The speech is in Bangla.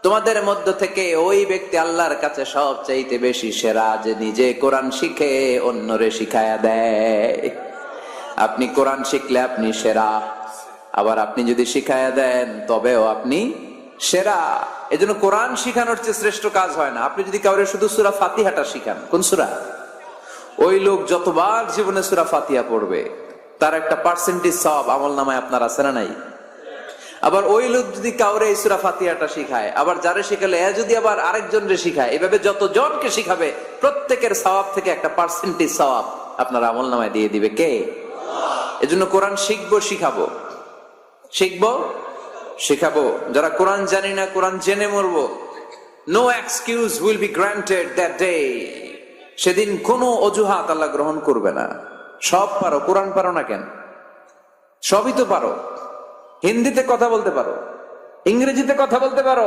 তোমাদের মধ্য থেকে ওই ব্যক্তি আল্লাহর কাছে সবচাইতে বেশি সেরা, যে নিজে কোরআন শিখে অন্যরে শিখায়া দেয়। আপনি কোরআন শিখলে আপনি সেরা, আবার আপনি যদি শিখায়া দেন তবেও আপনি সেরা। এজন্য কোরআন শিখানোর চেয়ে শ্রেষ্ঠ কাজ হয় না। আপনি যদি কাউরে শুধু সূরা ফাতিহাটা শিখান, কোন সূরা, ওই লোক যতবার জীবনে সূরা ফাতিহা পড়বে তার একটা পার্সেন্টেজ সওয়াব আমলনামায় আপনার আছে না নাই? আবার ওই লোক যদি কাউরে এই সূরা ফাতিহাটা শিখায়, আবার যারে শিখালে এ যদি আবার আরেকজনরে শিখায়, এভাবে যতজনকে শিখাবে প্রত্যেকের সওয়াব থেকে একটা পার্সেন্টেজ সওয়াব আপনার আমলনামায় দিয়ে দিবে কে? এজন্য কোরআন শিখবো, শিখাবো, শিখবো, শিখাবো। যারা কোরআন জানি না, কোরআন জেনে মরবো। No excuse will be granted that day. সেদিন কোনো অজুহাত আল্লাহ গ্রহণ করবে না। সব পারো, কোরআন পারো না কেন? সবই তো পারো। হিন্দিতে কথা বলতে পারো, ইংরেজিতে কথা বলতে পারো,